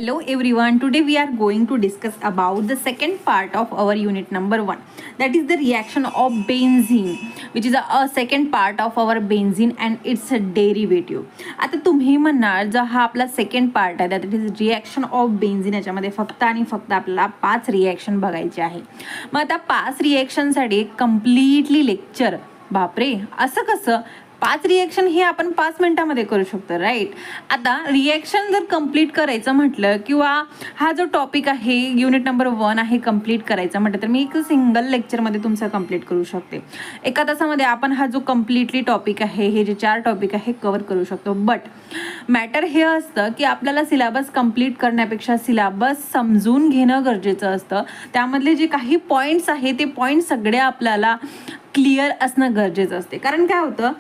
Hello everyone, today we are going to discuss about the second part of our unit number 1, that is the reaction of benzene, which is a second part of our benzene and its a derivative. आता तुम्ही म्हणणार जो हा आपला second part आहे that is reaction of benzene, याच्यामध्ये फक्त आणि फक्त आपल्याला 5 रिॲक्शन बघायचे आहे. मग आता 5 रिॲक्शनसाठी कम्प्लिटली लेक्चर, बापरे असं कसं 5 रिॲक्शन हे आपण 5 मिनिटामध्ये करू शकतो, राईट. आता रिॲक्शन जर कंप्लीट करायचं म्हटलं किंवा हा जो टॉपिक आहे युनिट नंबर 1 आहे कंप्लीट करायचा म्हटलं तर मी एक सिंगल लेक्चरमध्ये तुमचं कंप्लीट करू शकते. एका तासामध्ये आपण हा जो कम्प्लिटली टॉपिक आहे, हे जे 4 टॉपिक आहे कव्हर करू शकतो. बट मॅटर हे असतं की आपल्याला सिलेबस कंप्लीट करण्यापेक्षा सिलेबस समजून घेणं गरजेचं असतं. त्यामधले जे काही पॉईंट्स आहे ते पॉईंट सगळे आपल्याला क्लिअर असणं गरजेचं असते. कारण काय होतं,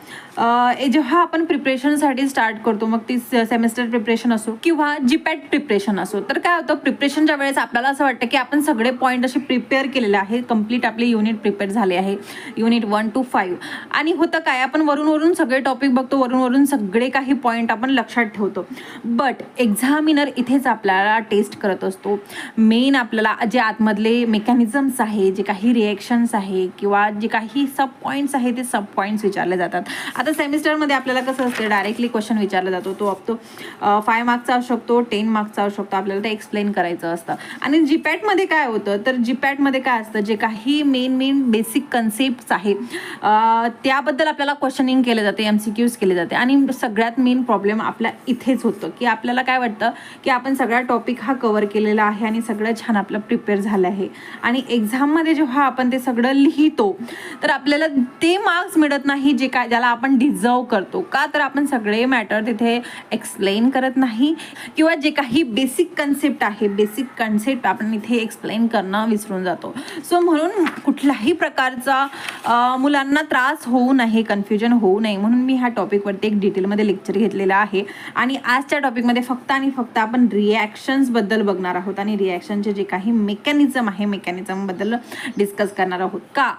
जेव्हा आपण प्रिपरेशनसाठी स्टार्ट करतो, मग ती सेमेस्टर प्रिपरेशन असो किंवा जीपॅट प्रिपरेशन असो, तर काय होतं प्रिपरेशनच्या वेळेस आपल्याला असं वाटतं की आपण सगळे पॉईंट असे प्रिपेअर केलेले आहे, कंप्लीट आपले युनिट प्रिपेअर झाले आहे, युनिट 1 to 5. आणि होतं काय, आपण वरून सगळे टॉपिक बघतो, वरून सगळे काही पॉईंट आपण लक्षात ठेवतो. बट एक्झामिनर इथेच आपल्याला टेस्ट करत असतो. मेन आपल्याला जे आतमधले मेकॅनिझम्स आहे, जे काही रिॲक्शन्स आहे किंवा जे काही सब पॉईंट्स आहे ते सब पॉईंट्स विचारले जातात. आता सेमिस्टरमध्ये आपल्याला कसं असते, डायरेक्टली क्वेश्चन विचारला जातो, तो अप तो 5 मार्क्सचा असू शकतो, 10 मार्क्सचा असू शकतो, आपल्याला ते एक्सप्लेन करायचं असतं. आणि जीपॅटमध्ये काय होतं, तर जीपॅटमध्ये काय असतं, जे काही मेन बेसिक कन्सेप्ट्स आहे त्याबद्दल आपल्याला क्वेश्चनिंग केले जाते, MCQs केले जाते. आणि सगळ्यात मेन प्रॉब्लेम आपल्या इथेच होतं की आपल्याला काय वाटतं की आपण सगळा टॉपिक हा कव्हर केलेला आहे आणि सगळं छान आपलं प्रिपेअर झालं आहे, आणि एक्झाममध्ये जेव्हा आपण ते सगळं लिहितो तर आपल्याला ते मार्क्स मिळत नाही जे काय ज्याला आपण डिझर्व करतो. का, तर आपण सगळे मॅटर तिथे एक्सप्लेन करत नाही किंवा जे काही बेसिक कन्सेप्ट आहे, बेसिक कन्सेप्ट आपण इथे एक्सप्लेन करणं विसरून जातो. सो म्हणून कुठल्याही प्रकारचा मुलांना त्रास होऊ नये, कन्फ्युजन होऊ नये म्हणून मी ह्या टॉपिकवरती एक डिटेलमध्ये लेक्चर घेतलेलं आहे. आणि आजच्या टॉपिकमध्ये फक्त आणि फक्त आपण रिॲक्शन्सबद्दल बघणार आहोत आणि रिॲक्शनचे जे काही मेकॅनिझम आहे मेकॅनिझमबद्दल डिस्कस करणार आहोत. का,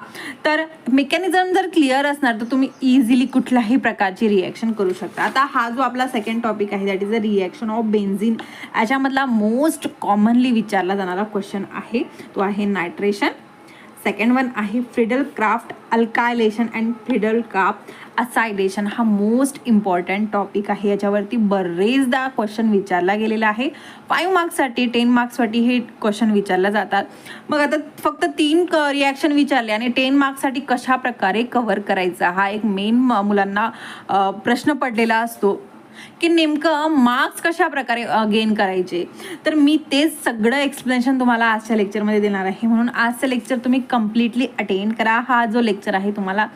तर मेकॅनिझम जर क्लिअर असणार तर तुम्ही इझिली कुठल्याही प्रकारची रिॲक्शन करू शकता. आता हा जो आपला सेकंड टॉपिक आहे that is the reaction of benzene, याच्यामधला मोस्ट कॉमनली विचारला जाणारा क्वेश्चन आहे तो आहे नायट्रेशन. सेकंड वन आहे Friedel Crafts alkylation and Friedel Crafts acylation. हा मोस्ट इम्पॉर्टंट टॉपिक आहे, याच्यावरती बरेचदा क्वेश्चन विचारला गेलेला आहे. 5 मार्क्ससाठी 10 मार्क्ससाठी हे क्वेश्चन विचारले जातात. मग आता फक्त 3 रिॲक्शन विचारले आणि 10 मार्क्ससाठी कशा प्रकारे कव्हर करायचा हा एक मेन मुलांना प्रश्न पडलेला असतो की नेमकं मार्क्स कशा प्रकारे गेन करायचे. तर मी तेच सगळं एक्सप्लेनेशन तुम्हाला आजच्या लेक्चरमध्ये देणार आहे. म्हणून आजचं लेक्चर तुम्ही कम्प्लिटली अटेंड करा. हा जो लेक्चर आहे तुम्हाला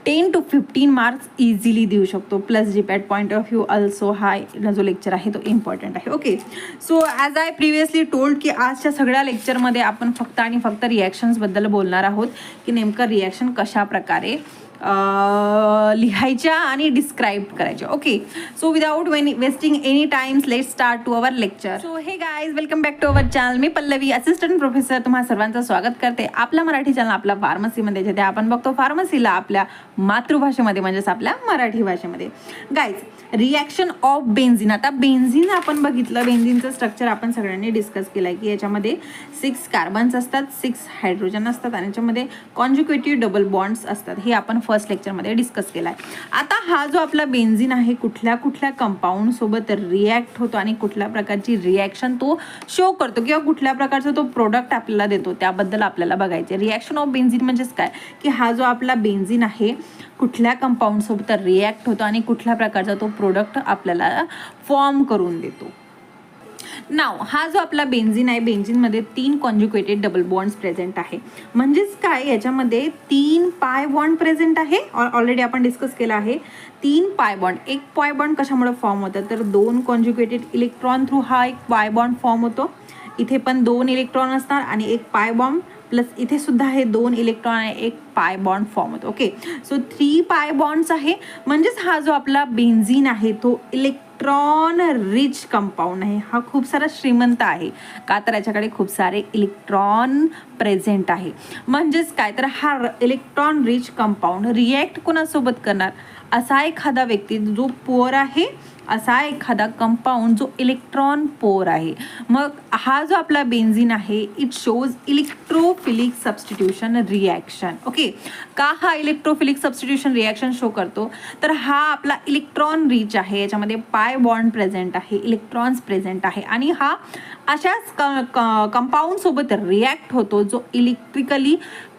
10 to 15 मार्क्स इझिली देऊ शकतो. Plus GPAT point of view also हा जो लेक्चर आहे तो इम्पॉर्टंट आहे. Okay, so as I previously told की आजच्या सगळ्या लेक्चरमध्ये आपण फक्त आणि फक्त रिॲक्शन्सबद्दल बोलणार आहोत की नेमकं रिॲक्शन कशा प्रकारे लिहायच्या आणि डिस्क्राईब करायच्या. Okay, so without wasting any times let's start to our lecture. So hey guys, welcome back to our channel. मी पल्लवी, असिस्टंट प्रोफेसर, तुम्हा सर्वांचं स्वागत करते आपल्या मराठी चॅनल आपला फार्मसीमध्ये, जिथे आपण बघतो फार्मसीला आपल्या मातृभाषेमध्ये म्हणजेच आपल्या मराठी भाषेमध्ये. Guys, reaction of benzene. आता बेन्झीन आपण बघितलं, बेन्झीनचं स्ट्रक्चर आपण सगळ्यांनी डिस्कस केलं आहे की याच्यामध्ये 6 कार्बन्स असतात, 6 हायड्रोजन असतात आणि याच्यामध्ये कॉन्ज्युगेटिव्ह डबल बॉन्ड्स असतात. हे आपण फर्स्ट लेक्चरमध्ये डिस्कस केला आहे. आता हा जो आपला बेन्झीन आहे कुठल्या कंपाऊंड सोबत रिॲक्ट होतो आणि कुठल्या प्रकारची रिॲक्शन तो शो करतो किंवा कुठल्या प्रकारचा तो प्रोडक्ट आपल्याला देतो त्याबद्दल आपल्याला बघायचे. रिॲक्शन ऑफ बेन्झीन म्हणजेच काय की हा जो आपला बेन्झीन आहे कुठल्या कंपाऊंड सोबत रिॲक्ट होतो आणि कुठल्या प्रकारचा तो प्रोडक्ट आपल्याला फॉर्म करून देतो. नाव, हा जो आपला बेन्झीन आहे, बेन्झीनमध्ये 3 कॉन्ज्युगेटेड डबल बॉन्ड्स प्रेझेंट आहे. म्हणजेच काय, याच्यामध्ये 3 पाय बॉन्ड प्रेझेंट आहे. ऑलरेडी आपण डिस्कस केला आहे 3 पाय बॉन्ड. एक पाय बॉन्ड कशामुळे फॉर्म होतं, तर 2 कॉन्ज्युगेटेड इलेक्ट्रॉन थ्रू हा एक पाय बॉन्ड फॉर्म होतो. इथे पण 2 इलेक्ट्रॉन असणार आणि एक पाय बॉन्ड, प्लस इथे सुद्धा हे 2 इलेक्ट्रॉन आणि एक पाय बॉन्ड फॉर्म होतो. ओके, सो 3 पाय बॉन्ड्स आहे. म्हणजेच हा जो आपला बेन्झीन आहे तो इलेक्ट्रॉन रिच कंपाऊंड आहे. हा खूप सारा श्रीमंत आहे, का तर याच्याकडे खूप सारे इलेक्ट्रॉन प्रेझेंट आहे. म्हणजेच काय, तर हा इलेक्ट्रॉन रिच कंपाऊंड रिॲक्ट कोणासोबत करणार, असा एखादा व्यक्ती जो पुअर आहे असा एखादा कंपाऊंड जो इलेक्ट्रॉन पोअर आहे. मग हा जो आपला बेन्झीन आहे it shows electrophilic substitution reaction. Okay, का हा इलेक्ट्रोफिलिक सबस्टिट्यूशन रिॲक्शन शो करतो, तर हा आपला इलेक्ट्रॉन रिच आहे, याच्यामध्ये पाय बॉन्ड प्रेझेंट आहे, इलेक्ट्रॉन्स प्रेझेंट आहे आणि हा अशाच कंपाऊंड सोबत रिॲक्ट होतो जो इलेक्ट्रिकली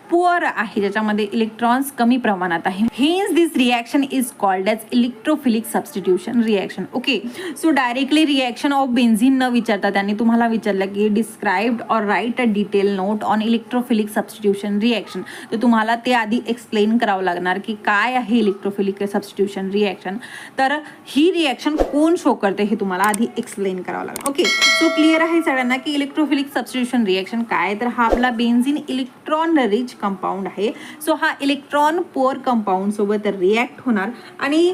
पुअर आहे, ज्याच्यामध्ये इलेक्ट्रॉन्स कमी प्रमाणात आहे. Hence this reaction is called as electrophilic substitution reaction. Okay, so directly reaction of benzene न विचारता त्यांनी तुम्हाला विचारलं की described or write a detail note on electrophilic substitution reaction. तर तुम्हाला ते आधी एक्सप्लेन करावं लागणार की काय आहे इलेक्ट्रोफिलिक सबस्टिट्यूशन रिॲक्शन. तर ही रिॲक्शन कोण शो करते हे तुम्हाला आधी एक्सप्लेन करावं लागणार. ओके, सो क्लिअर आहे सगळ्यांना की इलेक्ट्रोफिलिक सबस्टिट्यूशन रिॲक्शन काय. तर हा आपला बेन्झीन इलेक्ट्रॉन रिच कंपाऊंड आहे. सो हा इलेक्ट्रॉन पोअर कंपाऊंड सोबत रिॲक्ट होणार आणि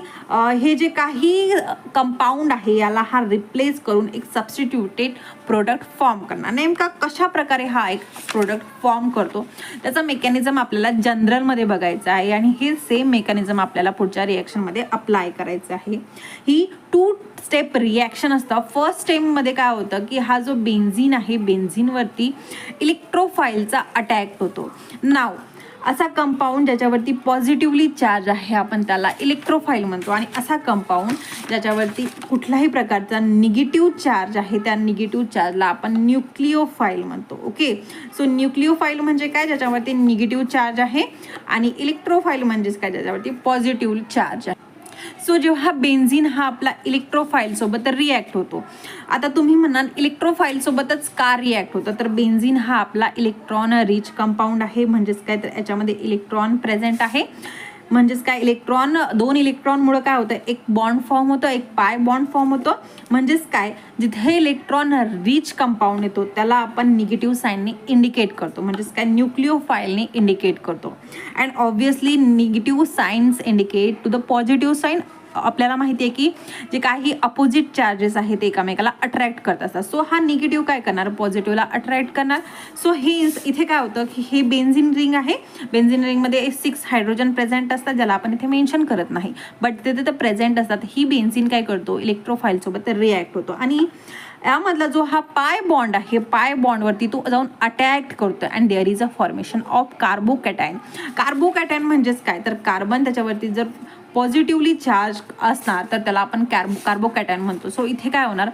हे जे काही कंपाऊंड आहे याला हा रिप्लेस करून एक सबस्टिट्यूटेड प्रोडक्ट फॉर्म करणार. नेमका कशा प्रकारे हा एक प्रोडक्ट फॉर्म करतो त्याचा मेकॅनिझम आपल्याला जनरलमध्ये बघायचं आहे आणि हे सेम मेकॅनिझम आपल्याला पुढच्या रिॲक्शनमध्ये अप्लाय करायचं आहे. ही 2 स्टेप रिॲक्शन असतं. फर्स्ट स्टेपमध्ये काय होतं की हा जो बेन्झीन आहे बेन्झीनवरती इलेक्ट्रोफाईलचा अटॅक होतो. नाव असा कंपाऊंड ज्याच्यावरती पॉझिटिव्हली चार्ज आहे आपण त्याला इलेक्ट्रोफाईल म्हणतो आणि असा कंपाऊंड ज्याच्यावरती कुठल्याही प्रकारचा निगेटिव्ह चार्ज आहे त्या निगेटिव्ह चार्जला आपण न्यूक्लिओफाईल म्हणतो. ओके, सो न्यूक्लिओफाईल म्हणजे काय, ज्याच्यावरती निगेटिव्ह चार्ज आहे आणि इलेक्ट्रोफाईल म्हणजेच काय, ज्याच्यावरती पॉझिटिव्ह चार्ज आहे. सो जेव्हा बेन्झीन हा आपला इलेक्ट्रोफाईल सोबत रिॲक्ट होतो. आता तुम्ही म्हणाल इलेक्ट्रोफाईल सोबतच का रिॲक्ट होतं, तर बेन्झीन हा आपला इलेक्ट्रॉन रिच कंपाऊंड आहे. म्हणजेच काय, तर याच्यामध्ये इलेक्ट्रॉन प्रेझेंट आहे. म्हणजेच काय, दोन इलेक्ट्रॉनमुळे काय होतं, एक बॉन्ड फॉर्म होतो, एक पाय बॉन्ड फॉर्म होतो. म्हणजेच काय, जिथे इलेक्ट्रॉन रिच कंपाऊंड येतो त्याला आपण निगेटिव्ह साईनने इंडिकेट करतो. म्हणजेच काय, न्यूक्लिओफाईलने इंडिकेट करतो. And obviously negative signs indicate to the positive sign. आपल्याला माहिती आहे की जे काही अपोजिट चार्जेस आहेत ते एकामेकाला अट्रॅक्ट करत असतात. सो हा निगेटिव्ह काय करणार, पॉझिटिव्हला अट्रॅक्ट करणार. सो हे इथे काय होतं की हे बेन्झीन रिंग आहे. बेन्झीन रिंगमध्ये 6 हायड्रोजन प्रेझेंट असतात ज्याला आपण इथे मेन्शन करत नाही, बट तिथे तर प्रेझेंट असतात. ही बेन्झीन काय करतो, इलेक्ट्रोफाईल सोबत रिॲक्ट होतो आणि यामधला जो हा पाय बॉन्ड आहे पाय बॉन्डवरती तो जाऊन अटॅक करतो and there is a formation of carbocation. Carbocation म्हणजेच काय, तर कार्बन त्याच्यावरती जर पॉझिटिव्हली चार्ज असणार तर त्याला आपण कार्बोकॅटायन म्हणतो. सो इथे काय होणार,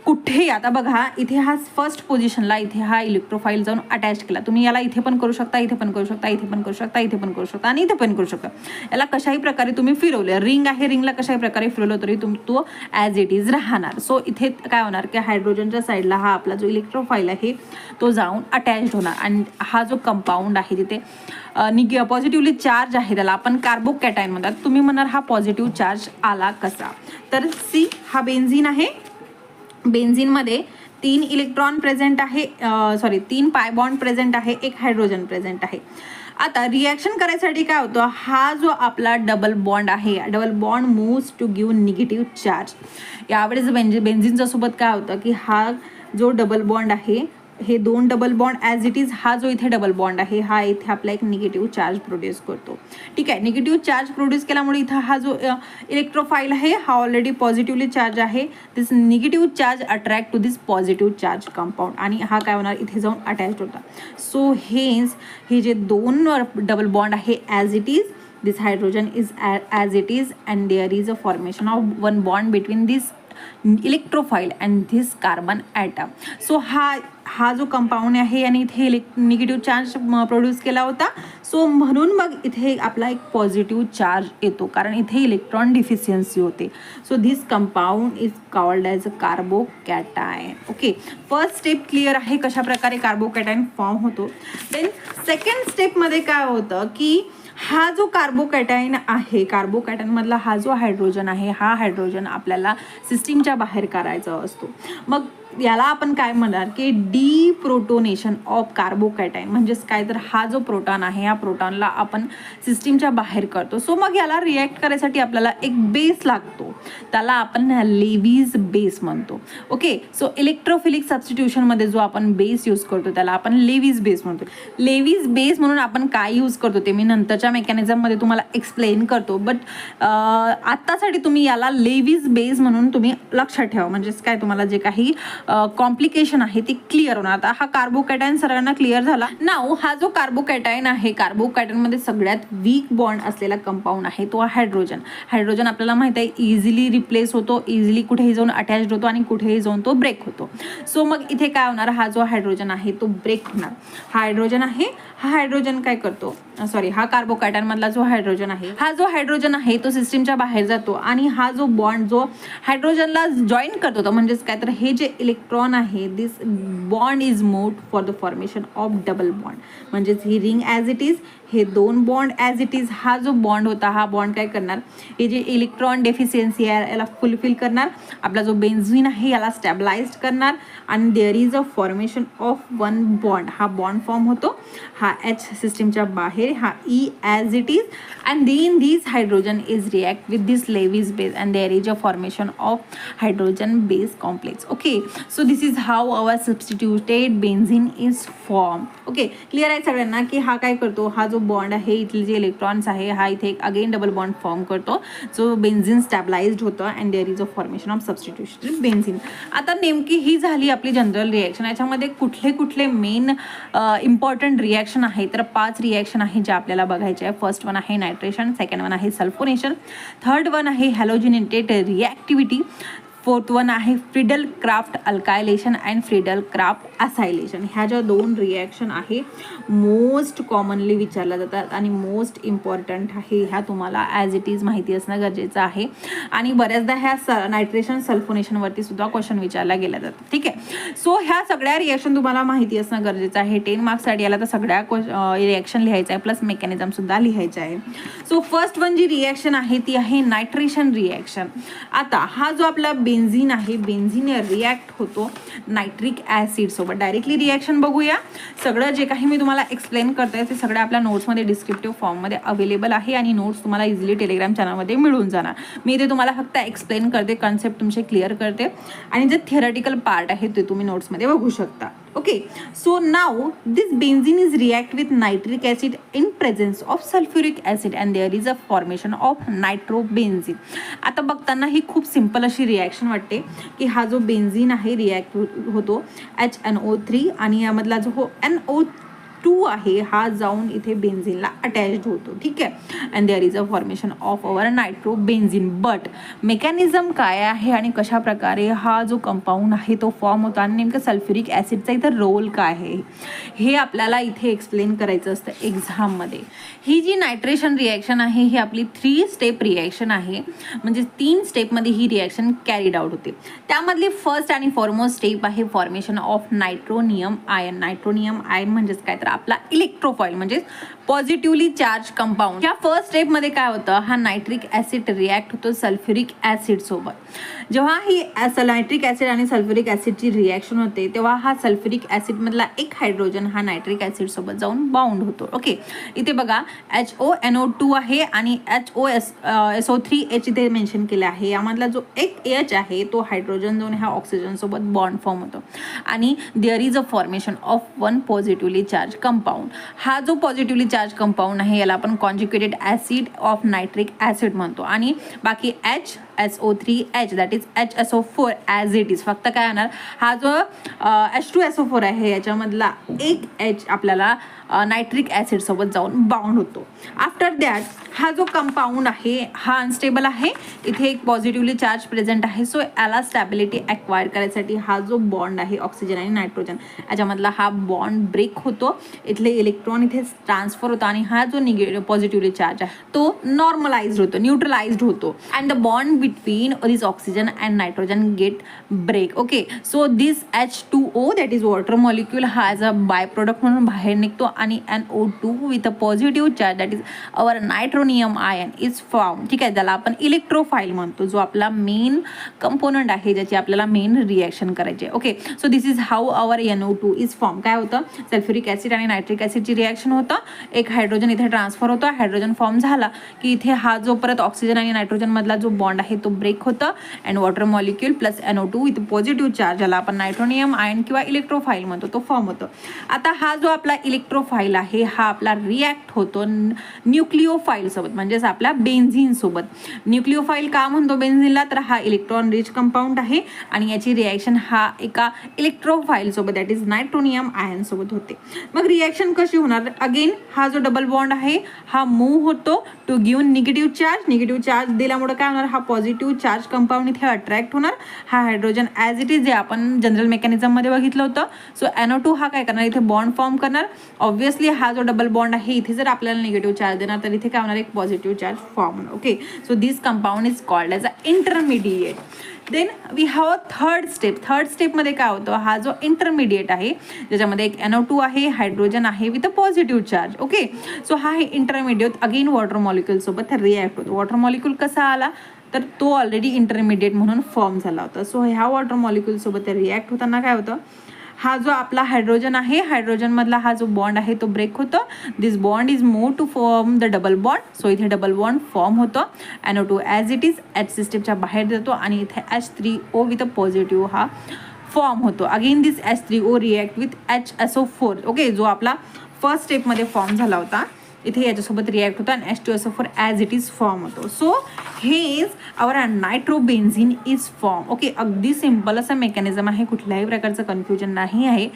कुठेही आता बघा इथे हा फर्स्ट पोझिशनला इथे हा इलेक्ट्रोफाईल जाऊन अटॅच केला. तुम्ही याला इथे पण करू शकता, इथे पण करू शकता, इथे पण करू शकता, इथे पण करू शकता आणि इथे पण करू शकता. याला कशाही प्रकारे तुम्ही फिरवले, रिंग आहे, रिंगला कशाही प्रकारे फिरवलं तरी तो ॲज इट इज राहणार. सो इथे काय होणार की हायड्रोजनच्या साईडला हा आपला जो इलेक्ट्रोफाईल आहे तो जाऊन अटॅच होणार आणि हा जो कंपाऊंड आहे तिथे पॉझिटिव्हली चार्ज आहे त्याला आपण कार्बोकॅटायन म्हणतात. तुम्ही म्हणणार हा पॉझिटिव्ह चार्ज आला कसा, तर सी हा बेन्झीन आहे. बेन्झीनमध्ये 3 इलेक्ट्रॉन प्रेझेंट आहे, 3 पाय बॉन्ड प्रेझेंट आहे, 1 हायड्रोजन प्रेझेंट आहे. आता रिॲक्शन करायसाठी काय होतं, हा जो आपला डबल बॉन्ड आहे double bond moves to give negative charge. यावेळेस बेन्झीनच्या सोबत काय होतं की हा जो डबल बॉन्ड आहे हे 2 double bond as it is हा जो इथे डबल बॉन्ड आहे हा इथे आपला एक निगेटिव्ह चार्ज प्रोड्यूस करतो. ठीक आहे, निगेटिव्ह चार्ज प्रोड्यूस केल्यामुळे इथं हा जो इलेक्ट्रोफाईल आहे हा ऑलरेडी पॉझिटिव्हली चार्ज आहे. This negative charge attract to this positive charge compound आणि हा काय होणार इथे जाऊन अटॅच होता. सो हेन्स हे जे 2 डबल बॉन्ड आहे as it is this hydrogen is as it is and there is a formation of 1 bond between this electrophile and this carbon atom. So हा जो कंपाऊंड आहे आणि इथे निगेटिव्ह चार्ज प्रोड्यूस केला होता. सो म्हणून मग इथे आपला एक पॉझिटिव्ह चार्ज येतो कारण इथे इलेक्ट्रॉन डिफिशियन्सी होते. So this compound is called as a carbocation. Okay, first step clear आहे कशा प्रकारे कार्बोकॅटायन फॉर्म होतो. देन सेकंड स्टेपमध्ये काय होतं की हा जो कार्बोकॅटायन आहे कार्बोकॅटायनमधला हा जो हायड्रोजन आहे हा हायड्रोजन आपल्याला सिस्टीमच्या बाहेर काढायचा असतो. मग याला आपण काय म्हणणार की डिप्रोटोनेशन ऑफ कार्बोकॅटायन, म्हणजेच काय तर हा जो प्रोटॉन आहे या प्रोटॉनला आपण सिस्टीमच्या बाहेर करतो. सो मग याला रिॲक्ट करायसाठी आपल्याला एक बेस लागतो, त्याला आपण लेविज बेस म्हणतो. ओके, सो इलेक्ट्रोफिलिक सबस्टिट्यूशनमध्ये जो आपण बेस यूज करतो त्याला आपण लेविज बेस म्हणतो. लेविज बेस म्हणून आपण काय यूज करतो ते मी नंतरच्या मेकॅनिझममध्ये तुम्हाला एक्सप्लेन करतो, बट आत्तासाठी तुम्ही याला लेविज बेस म्हणून तुम्ही लक्षात ठेवा, म्हणजेच काय तुम्हाला जे काही कॉम्प्लिकेशन आहे ती क्लिअर होणार. आता हा कार्बोकॅटायन सगळ्यांना क्लिअर झाला. नाव हा जो कार्बोकॅटायन आहे, कार्बोकॅटायनमध्ये सगळ्यात वीक बॉन्ड असलेला कंपाऊंड आहे तो हायड्रोजन. हायड्रोजन आपल्याला माहिती आहे इझिली रिप्लेस होतो, इझिली कुठेही जाऊन अटॅच्ड होतो आणि कुठेही जाऊन तो ब्रेक होतो. सो मग इथे काय होणार, हा जो हायड्रोजन आहे तो ब्रेक होणार. हायड्रोजन आहे, हा हायड्रोजन काय करतो, सॉरी हा कार्बोकॅटायन मधला जो हायड्रोजन आहे, हा जो हायड्रोजन आहे तो सिस्टीमच्या बाहेर जातो आणि हा जो बॉन्ड जो हायड्रोजनला जॉईन करतो तो म्हणजेच काय तर हे जे इलेक्ट्रॉन आहे this bond is moved for the formation of double bond. म्हणजेच ही रिंग ॲज इट इज, हे दोन बॉन्ड ॲज इट इज. हा जो बॉन्ड होता हा बॉन्ड काय करणार, हे जे इलेक्ट्रॉन डेफिशियन्सी आहे याला फुलफिल करणार, आपला जो बेन्झीन आहे याला स्टॅबलाइज करणार आणि there is a formation of one bond. हा बॉन्ड फॉर्म होतो, हा H सिस्टीमच्या बाहेर, हा E as it is, and then this hydrogen is react with this Lewis base and there is a formation of hydrogen base complex. Okay, so this is how our substituted benzene is form. Okay, clear आहे सगळ्यांना की हा काय करतो, हा जो bond आहे इथले जे इलेक्ट्रॉन्स आहे हा इथे अगेन डबल बॉन्ड फॉर्म करतो, जो बेन्झीन स्टॅबलाइज्ड होतं and there is a formation of substitution benzene. आता नेमकी ही झाली आपली जनरल रिॲक्शन. याच्यामध्ये कुठले कुठले मेन इम्पॉर्टंट रिॲक्शन आहे तर 5 रिॲक्शन आहे जे आपल्याला बघायचे आहे. फर्स्ट वन आहे नायट्रेशन, सेकंड वन आहे सल्फोनेशन, थर्ड वन आहे हॅलोजिनेटेड रिॲक्टिव्हिटी, फोर्थ वन आहे Friedel Crafts alkylation and Friedel Crafts acylation. ह्या ज्या 2 रिॲक्शन आहे मोस्ट कॉमनली विचारल्या जातात आणि मोस्ट इम्पॉर्टंट आहे, ह्या तुम्हाला ॲज इट इज माहिती असणं गरजेचं आहे. आणि बऱ्याचदा ह्या नायट्रेशन सल्फोनेशनवरती सुद्धा क्वेश्चन विचारला गेला जातात. ठीक आहे, सो ह्या सगळ्या रिॲक्शन तुम्हाला माहिती असणं गरजेचं आहे. 10 मार्क्ससाठी याला तर सगळ्या रिॲक्शन लिहायचं आहे प्लस मेकॅनिझम सुद्धा लिहायचं आहे. सो फर्स्ट वन जी रिॲक्शन आहे ती आहे नायट्रेशन रिॲक्शन. आता हा जो आपला बेन्झीन आहे, बेन्झीन रिॲक्ट होतो नायट्रिक ॲसिड सोबत. डायरेक्टली रिॲक्शन बघूया. सगळं जे काही मी तुम्हाला एक्सप्लेन करते ते सगळं आपल्या नोट्समध्ये डिस्क्रिप्टिव्ह फॉर्ममध्ये अवेलेबल आहे आणि नोट्स तुम्हाला इझिली टेलिग्राम चॅनलमध्ये मिळून जाणार. मी इथे तुम्हाला फक्त एक्सप्लेन करते, कन्सेप्ट तुमचे क्लिअर करते आणि जे थिअरेटिकल पार्ट आहे ते तुम्ही नोट्समध्ये बघू शकता. Okay, so now this benzene is react with nitric acid in presence of sulfuric acid and there is a formation of nitrobenzene. आता बघताना ही खूप सिंपल अशी रिॲक्शन वाटते की हा जो बेन्झीन आहे रिॲक्ट होतो HNO3 आणि यामधला जो NO2 आहे हा जाऊन इथे बेन्झीनला अटॅच्ड होतो. ठीक आहे, and there is a formation of our nitrobenzene. But mechanism काय आहे आणि कशा प्रकारे हा जो कंपाऊंड आहे तो फॉर्म होतो आणि नेमकं सल्फ्युरिक ॲसिडचा इथं रोल काय आहे हे आपल्याला इथे एक्सप्लेन करायचं असतं एक्झाममध्ये. ही जी नायट्रेशन रिॲक्शन आहे ही आपली 3 स्टेप रिॲक्शन आहे, म्हणजे 3 स्टेपमध्ये ही रिॲक्शन कॅरीड आउट होते. त्यामधली फर्स्ट आणि फॉरमोस्ट स्टेप आहे फॉर्मेशन ऑफ नायट्रोनियम आयन. नायट्रोनियम आयन म्हणजेच काय तर आपला इलेक्ट्रोफॉइल म्हणजेच पॉझिटिव्हली चार्ज कंपाऊंड. या फर्स्ट स्टेपमध्ये काय होतं, हा नायट्रिक ॲसिड रिॲक्ट होतो सल्फ्युरिक ॲसिड सोबत. जेव्हा ही नायट्रिक ॲसिड आणि सल्फ्युरिक ॲसिडची रिॲक्शन होते तेव्हा हा सल्फ्युरिक ॲसिडमधला एक हायड्रोजन हा नायट्रिक ॲसिड सोबत जाऊन बाउंड होतो. ओके, इथे बघा HONO2 आहे आणि HOSO3H इथे मेन्शन केलं आहे. यामधला जो एक H आहे तो हायड्रोजन जाऊन ह्या ऑक्सिजन सोबत बॉन्ड फॉर्म होतो आणि there is a formation of one positively charge compound. हा जो पॉझिटिव्हली चार्ज कंपाऊंड आहे याला आपण conjugated acid of nitric acid म्हणतो आणि बाकी HSO3H that is HSO4 as it is. फक्त काय होणार, हा जो H2SO4 आहे याच्यामधला एक H आपल्याला नायट्रिक ॲसिड सोबत जाऊन बाउंड होतो. आफ्टर दॅट हा जो कंपाऊंड आहे हा अनस्टेबल आहे, इथे एक पॉझिटिव्हली चार्ज प्रेझेंट आहे. सो याला स्टॅबिलिटी ॲक्वायर करायसाठी हा जो बॉन्ड आहे ऑक्सिजन आणि नायट्रोजन याच्यामधला हा बॉन्ड ब्रेक होतो, इथले इलेक्ट्रॉन इथे ट्रान्सफर होतो आणि हा जो पॉझिटिव्हली चार्ज आहे तो नॉर्मलाइज्ड होतो, न्यूट्रलाइज्ड होतो and the bond between this oxygen and nitrogen get break. Okay, so this H2O that is water molecule has a byproduct म्हणून बाहेर निघतो आणि NO2 with a positive charge that is our nitronium ion is formed. ठीक आहे, त्याला आपण इलेक्ट्रोफाईल म्हणतो, जो आपला मेन कंपोनंट आहे ज्याची आपल्याला मेन रिएक्शन करायची आहे. Okay, so this is how our NO2 is form. काय होतं, सल्फ्युरिक ॲसिड आणि नायट्रिक ॲसिडची रिॲक्शन होतं, एक हायड्रोजन इथे ट्रान्सफर होतो, हायड्रोजन फॉर्म झाला की इथे हा जो परत ऑक्सिजन आणि नायट्रोजन मधला जो बॉन्ड आहे तो ब्रेक होतं and water molecule plus NO2 with positive charge, ज्याला आपण नायट्रोनियम आयन किंवा इलेक्ट्रोफाईल म्हणतो, तो फॉर्म होतो. आता हा जो आपला इलेक्ट्रोफाईल आहे हा आपला रिॲक्ट होतो न्यूक्लिओफाईल सोबत, म्हणजेच आपल्या बेन्झिन सोबत. न्यूक्लिओफाईल का म्हणतो बेन्झिनला, तर हा इलेक्ट्रॉन रिच कंपाऊंड आहे आणि याची रिॲक्शन हा एका इलेक्ट्रोफाईल सोबत दॅट इज नायट्रोनियम आयन सोबत होते. मग रिॲक्शन कशी होणार, अगेन हा जो डबल बॉन्ड आहे हा मूव्ह होतो to give negative charge. Negative charge दिल्यामुळे काय होणार, हा पॉझिटिव्ह चार्ज कंपाऊंड इथे अट्रॅक्ट होणार. हा हायड्रोजन ॲज इट इज जे आपण जनरल मेकॅनिझममध्ये बघितलं होतं. सो NO2 हा काय करणार, इथे बॉन्ड फॉर्म करणार. ऑब्व्हियसली हा जो डबल बॉन्ड आहे इथे जर आपल्याला निगेटिव्ह चार्ज देणार तर इथे काय होणार, एक पॉझिटिव्ह चार्ज फॉर्म होणार. Okay, so this compound is called as a intermediate. Then we have a third step. Third स्टेपमध्ये काय होतं, हा जो इंटरमिडिएट आहे ज्याच्यामध्ये एक NO2 आहे, हायड्रोजन आहे with a positive charge. Okay, so हा हे इंटरमिडिएट अगेन वॉटर मॉलिक्यूल सोबत रिॲक्ट होतो. वॉटर मॉलिक्यूल कसा आला, तर तो ऑलरेडी इंटरमिडिएट म्हणून फॉर्म झाला होता. सो ह्या वॉटर मॉलिक्यूल सोबत रिॲक्ट होताना काय होतं, हा जो आपला हायड्रोजन आहे, हायड्रोजन मधला हा जो बॉन्ड आहे तो ब्रेक होतो. This bond is move to form the double bond. So इथे डबल बॉन्ड फॉर्म होतो. NO2 as it is H सिस्टीमच्या बाहेर जातो आणि इथे H3O विथ अ पॉझिटिव्ह हा फॉर्म होतो. Again this H3O react with HSO4. Okay, जो आपला फर्स्ट स्टेपमध्ये फॉर्म झाला होता इथे याच्यासोबत रिॲक्ट होतो आणि H2SO4 as it is form होतो. सो हे is our nitrobenzene is form. Okay, अगदी सिम्पल असं मेकॅनिझम आहे, कुठल्याही प्रकारचं कन्फ्युजन नाही आहे.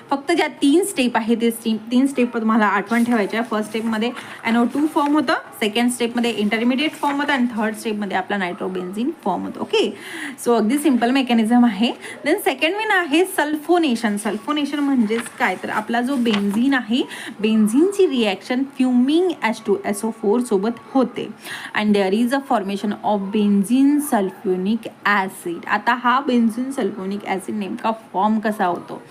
फक्त ज्या 3 स्टेप आहे ते 3 स्टेप तुम्हाला आठवण ठेवायच्या. फर्स्ट स्टेपमध्ये NO2 फॉर्म होतं, सेकंड स्टेपमध्ये इंटरमिडिएट फॉर्म होतं आणि थर्ड स्टेपमध्ये आपला नायट्रोबेन्झिन फॉर्म होतो. ओके, सो अगदी सिम्पल मेकॅनिझम आहे. देन सेकंड वन आहे सल्फोनेशन. सल्फोनेशन म्हणजेच काय, तर आपला जो बेन्झिन आहे, बेन्झिनची रिॲक्शन फ्युमिंग H2SO4 सोबत होते and there is a formation of benzene sulphonic acid. आता हा बेन्झिन सल्फ्युनिक ॲसिड नेमका फॉर्म कसा होतो,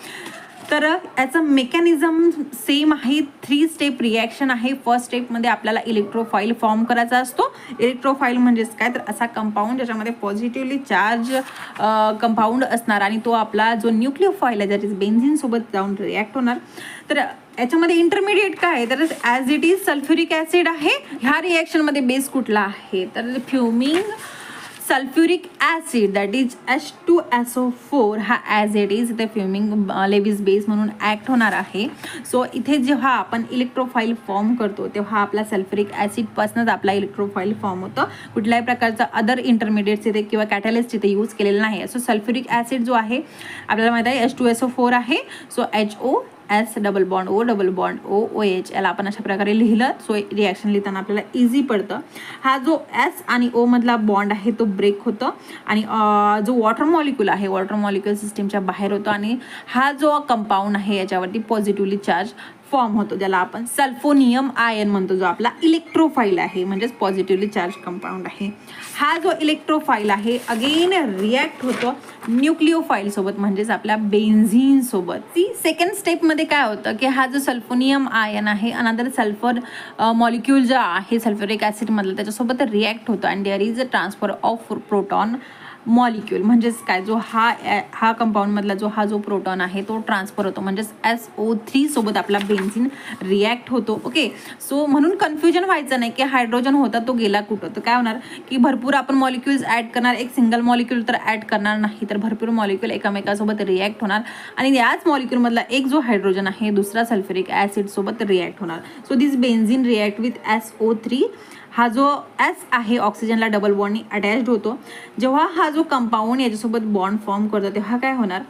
तर याचं मेकॅनिझम सेम आहे. 3 स्टेप रिॲक्शन आहे. फर्स्ट स्टेपमध्ये आपल्याला इलेक्ट्रोफाईल फॉर्म करायचा असतो. इलेक्ट्रोफाईल म्हणजेच काय, तर असा कंपाऊंड ज्याच्यामध्ये पॉझिटिव्हली चार्ज कंपाऊंड असणार आणि तो आपला जो न्यूक्लिओफाईल आहे दॅट इज बेन्झिन सोबत जाऊन रिॲक्ट होणार. तर याच्यामध्ये इंटरमिडिएट काय आहे, तर as it is sulphuric acid आहे. ह्या रिॲक्शनमध्ये बेस कुठला आहे, तर fuming sulphuric acid that is H2SO4 हा ॲज इट इज इथे फ्युमिंग लेविस बेस म्हणून ॲक्ट होणार आहे. सो इथे जेव्हा आपण इलेक्ट्रोफाईल फॉर्म करतो तेव्हा आपला सल्फ्युरिक ॲसिडपासूनच आपला इलेक्ट्रोफाईल फॉर्म होतं. कुठल्याही प्रकारचा अदर इंटरमिडिएट्स इथे किंवा कॅटलिस्ट इथे यूज केलेला नाही. सो सल्फ्युरिक ॲसिड जो आहे आपल्याला माहिती आहे H2SO4 आहे. So HOS double bond O double bond OH याला आपण अशा प्रकारे लिहिलं. सो रिॲक्शन लिहिताना आपल्याला इझी पडतं. हा जो S आणि O मधला बॉन्ड आहे तो ब्रेक होतो आणि जो वॉटर मॉलिक्यूल आहे वॉटर मॉलिक्यूल सिस्टीमच्या बाहेर होतो आणि हा जो कंपाऊंड आहे याच्यावरती पॉझिटिव्हली चार्ज फॉर्म होतो, ज्याला आपण सल्फोनियम आयन म्हणतो, जो आपला इलेक्ट्रोफाईल आहे म्हणजेच पॉझिटिव्हली चार्ज कंपाऊंड आहे. हा जो इलेक्ट्रोफाईल आहे अगेन रिॲक्ट होतो न्यूक्लिओफाईल सोबत म्हणजेच आपल्या बेन्झिन सोबत. ती सेकंड स्टेपमध्ये काय होतं की हा जो सल्फोनियम आयन आहे अनदर सल्फर मॉलिक्यूल जो आहे सल्फ्युरिक ॲसिडमधला त्याच्यासोबत रिॲक्ट होतो and there is a transfer of proton molecule. म्हणजेच काय, जो हा कंपाऊंडमधला जो प्रोटॉन आहे तो ट्रान्सफर होतो म्हणजेच SO3 सोबत आपला बेन्झिन रिॲक्ट होतो. ओके, सो म्हणून कन्फ्युजन व्हायचं नाही की हायड्रोजन होता तो गेला कुठं. तर काय होणार की भरपूर आपण मॉलिक्युल्स ॲड करणार, एक सिंगल मॉलिक्यूल तर ॲड करणार नाही, तर भरपूर मॉलिक्यूल एकामेकासोबत रिॲक्ट होणार आणि याच मॉलिक्यूलमधला एक जो हायड्रोजन आहे दुसरा सल्फ्युरिक ॲसिड सोबत रिॲक्ट होणार. So this benzene react with SO3. हा जो S आहे ऑक्सिजनला डबल बॉन्डनी अटॅच्ड होतो. जेव्हा हा जो कंपाऊंड याच्यासोबत बॉन्ड फॉर्म करतो तेव्हा काय होणार,